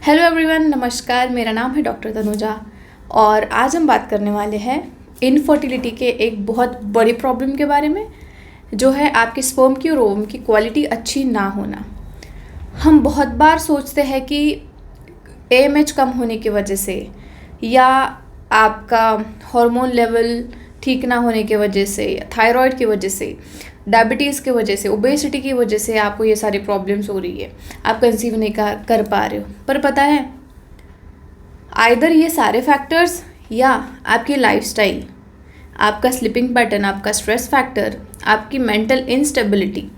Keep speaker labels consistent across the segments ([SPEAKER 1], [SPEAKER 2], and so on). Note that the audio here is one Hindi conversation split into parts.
[SPEAKER 1] हेलो एवरीवन, नमस्कार। मेरा नाम है डॉक्टर तनुजा और आज हम बात करने वाले हैं इनफर्टिलिटी के एक बहुत बड़ी प्रॉब्लम के बारे में, जो है आपके स्पर्म की और ओवम की क्वालिटी अच्छी ना होना। हम बहुत बार सोचते हैं कि एएमएच कम होने की वजह से या आपका हार्मोन लेवल ठीक ना होने की वजह से, थायराइड की वजह से, डायबिटीज़ की वजह से, ओबेसिटी की वजह से आपको ये सारी प्रॉब्लम्स हो रही है, आप कंसीव नहीं कर पा रहे हो। पर पता है, आइदर ये सारे फैक्टर्स या आपकी लाइफस्टाइल, आपका स्लीपिंग पैटर्न, आपका स्ट्रेस फैक्टर, आपकी मेंटल इंस्टेबिलिटी,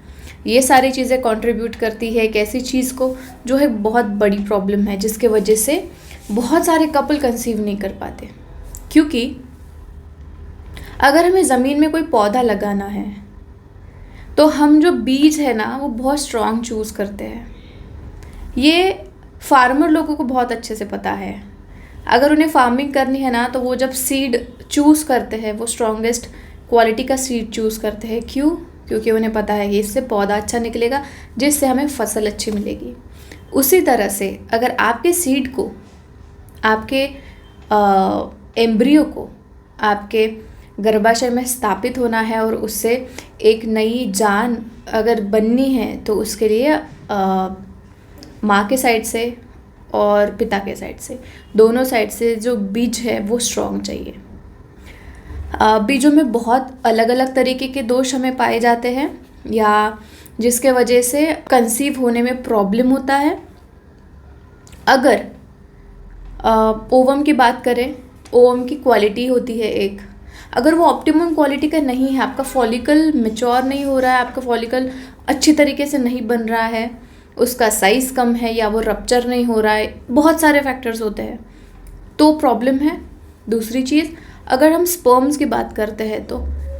[SPEAKER 1] ये सारी चीज़ें कंट्रीब्यूट करती है एक ऐसी चीज़ को जो है बहुत बड़ी प्रॉब्लम है, जिसके वजह से बहुत सारे कपल कंसीव नहीं कर पाते। क्योंकि अगर हमें ज़मीन में कोई पौधा लगाना है तो हम जो बीज है ना वो बहुत स्ट्रॉन्ग चूज़ करते हैं। ये फार्मर लोगों को बहुत अच्छे से पता है। अगर उन्हें फार्मिंग करनी है ना तो वो जब सीड चूज़ करते हैं वो स्ट्रॉन्गेस्ट क्वालिटी का सीड चूज़ करते हैं। क्यों? क्योंकि उन्हें पता है कि इससे पौधा अच्छा निकलेगा, जिससे हमें फसल अच्छी मिलेगी। उसी तरह से अगर आपके सीड को, आपके एम्ब्रियो को आपके गर्भाशय में स्थापित होना है और उससे एक नई जान अगर बननी है तो उसके लिए माँ के साइड से और पिता के साइड से, दोनों साइड से जो बीज है वो स्ट्रॉन्ग चाहिए। बीजों में बहुत अलग अलग तरीके के दोष हमें पाए जाते हैं या जिसके वजह से कंसीव होने में प्रॉब्लम होता है। अगर ओवम की बात करें, ओवम की क्वालिटी होती है एक, अगर वो ऑप्टिमम क्वालिटी का नहीं है, आपका फॉलिकल मैच्योर नहीं हो रहा है, आपका फॉलिकल अच्छी तरीके से नहीं बन रहा है, उसका साइज़ कम है या वो रप्चर नहीं हो रहा है, बहुत सारे फैक्टर्स होते हैं, तो प्रॉब्लम है। दूसरी चीज़, अगर हम स्पर्म्स की बात करते हैं तो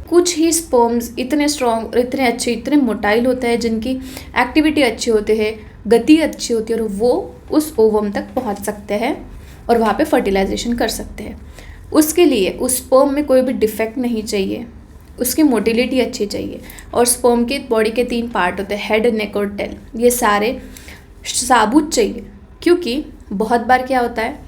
[SPEAKER 1] कुछ ही स्पर्म्स इतने स्ट्रॉन्ग, इतने अच्छे, इतने मोटाइल होते हैं जिनकी एक्टिविटी अच्छी होती है, गति अच्छी होती है और वो उस ओवम तक पहुंच सकते हैं और वहाँ पे फर्टिलाइजेशन कर सकते हैं। उसके लिए उस स्पर्म में कोई भी डिफेक्ट नहीं चाहिए, उसकी मोटिलिटी अच्छी चाहिए। और स्पर्म के बॉडी के 3 पार्ट होते हैं, हेड, नेक और टेल। ये सारे साबुत चाहिए, क्योंकि बहुत बार क्या होता है,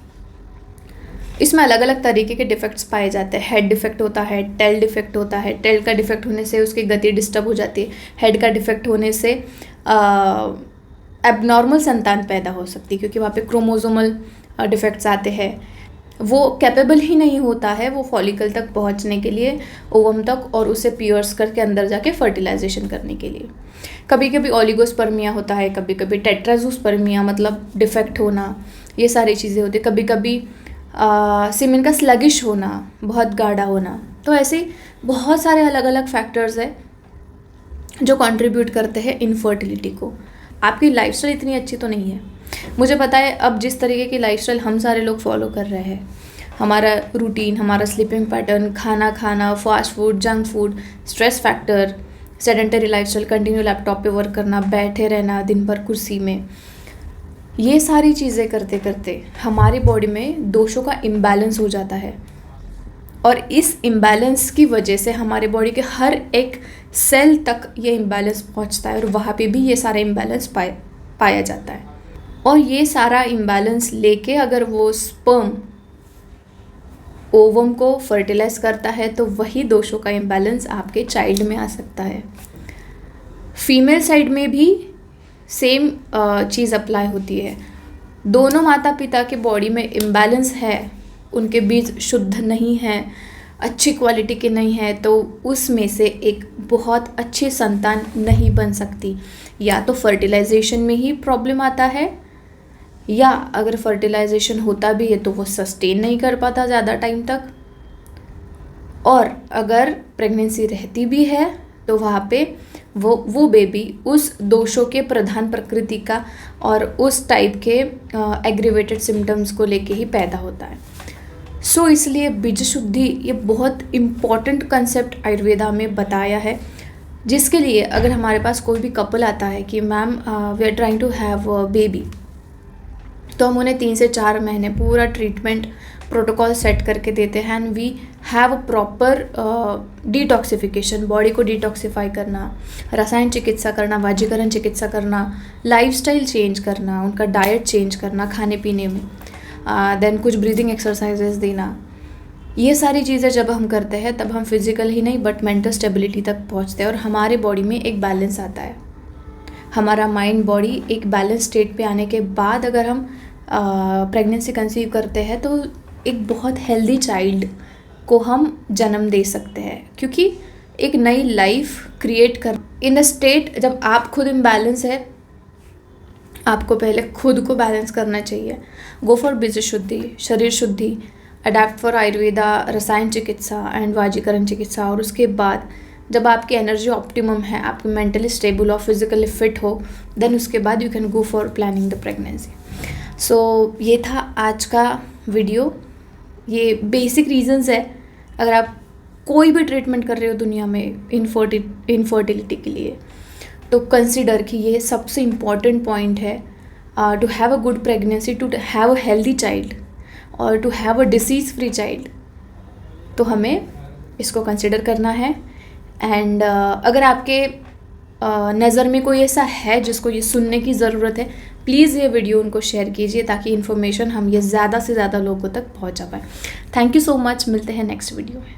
[SPEAKER 1] इसमें अलग अलग तरीके के डिफेक्ट्स पाए जाते हैं। हेड डिफेक्ट होता है, टेल डिफेक्ट होता है। टेल का डिफेक्ट होने से उसकी गति डिस्टर्ब हो जाती है। हेड का डिफेक्ट होने से एबनॉर्मल संतान पैदा हो सकती है, क्योंकि वहाँ पे क्रोमोसोमल डिफेक्ट्स आते हैं। वो कैपेबल ही नहीं होता है वो फॉलिकल तक पहुंचने के लिए, ओवम तक, और उसे पियर्स करके अंदर जाके फर्टिलाइजेशन करने के लिए। कभी कभी ओलिगोस्पर्मिया होता है, कभी कभी टेट्राजोस्पर्मिया, मतलब डिफेक्ट होना, ये सारी चीज़ें होती है। कभी कभी सीमेन का स्लगिश होना, बहुत गाढ़ा होना। तो ऐसे बहुत सारे अलग अलग फैक्टर्स हैं जो कंट्रीब्यूट करते हैं इनफर्टिलिटी को। आपकी लाइफस्टाइल इतनी अच्छी तो नहीं है। मुझे पता है अब जिस तरीके की लाइफस्टाइल हम सारे लोग फॉलो कर रहे हैं, हमारा रूटीन, हमारा स्लीपिंग पैटर्न, खाना खाना, fast food, junk food, stress factor, sedentary lifestyle, continue laptop पे वर्क करना, बैठे रहना दिन भर कुर्सी में, ये सारी चीज़ें करते करते हमारी बॉडी में दोषों का इम्बैलेंस हो जाता है। और इस इम्बैलेंस की वजह से हमारे बॉडी के हर एक सेल तक ये इम्बैलेंस पहुंचता है और वहाँ पे भी ये सारा इम्बैलेंस पाया जाता है। और ये सारा इम्बैलेंस लेके अगर वो स्पर्म ओवम को फर्टिलाइज करता है तो वही दोषों का इम्बैलेंस आपके चाइल्ड में आ सकता है। फीमेल साइड में भी सेम चीज़ अप्लाई होती है। दोनों माता पिता के बॉडी में इम्बैलेंस है, उनके बीज शुद्ध नहीं है, अच्छी क्वालिटी के नहीं है, तो उसमें से एक बहुत अच्छी संतान नहीं बन सकती। या तो फर्टिलाइजेशन में ही प्रॉब्लम आता है, या अगर फर्टिलाइजेशन होता भी है तो वो सस्टेन नहीं कर पाता ज़्यादा टाइम तक, और अगर प्रेगनेंसी रहती भी है तो वहाँ पे वो बेबी उस दोषों के प्रधान प्रकृति का और उस टाइप के एग्रीवेटेड सिम्टम्स को लेके ही पैदा होता है। सो इसलिए बीज शुद्धि ये बहुत इम्पॉर्टेंट कंसेप्ट आयुर्वेदा में बताया है, जिसके लिए अगर हमारे पास कोई भी कपल आता है कि ma'am we are trying to have a baby, तो हम उन्हें 3 से 4 महीने पूरा ट्रीटमेंट प्रोटोकॉल सेट करके देते हैं and we have a proper detoxification, body को डिटॉक्सिफाई करना, रसायन चिकित्सा करना, वाजीकरण चिकित्सा करना, लाइफस्टाइल चेंज करना, उनका डाइट चेंज करना खाने पीने में, देन कुछ ब्रीदिंग एक्सरसाइजेस देना। ये सारी चीज़ें जब हम करते हैं तब हम फिज़िकल ही नहीं बट मेंटल स्टेबिलिटी तक पहुंचते हैं और हमारे बॉडी में एक बैलेंस आता है। हमारा माइंड बॉडी एक बैलेंस स्टेट पे आने के बाद अगर हम प्रेगनेंसी कंसीव करते हैं तो एक बहुत हेल्दी चाइल्ड को हम जन्म दे सकते हैं, क्योंकि एक नई लाइफ क्रिएट कर इन अ स्टेट जब आप खुद इम्बैलेंस है, आपको पहले खुद को बैलेंस करना चाहिए। गो फॉर बीज शुद्धि, शरीर शुद्धि, अडेप्ट फॉर आयुर्वेदा, रसायन चिकित्सा एंड वाजीकरण चिकित्सा, और उसके बाद जब आपकी एनर्जी ऑप्टिमम है, आप मेंटली स्टेबल और फिजिकली फिट हो, देन उसके बाद you can go for planning the pregnancy. So ये था आज का वीडियो। ये बेसिक रीजंस है अगर आप कोई भी ट्रीटमेंट कर रहे हो दुनिया में इनफर्टिलिटी के लिए, तो कंसिडर कि ये सबसे इम्पॉर्टेंट पॉइंट है to have a good pregnancy, to have a healthy child और to have a disease free child. तो हमें इसको कंसिडर करना है। एंड अगर आपके नज़र में कोई ऐसा है जिसको ये सुनने की ज़रूरत है, प्लीज़ ये वीडियो उनको शेयर कीजिए ताकि इन्फॉर्मेशन हम ये ज़्यादा से ज़्यादा लोगों तक पहुंचा पाए। थैंक यू सो मच, मिलते हैं नेक्स्ट वीडियो में।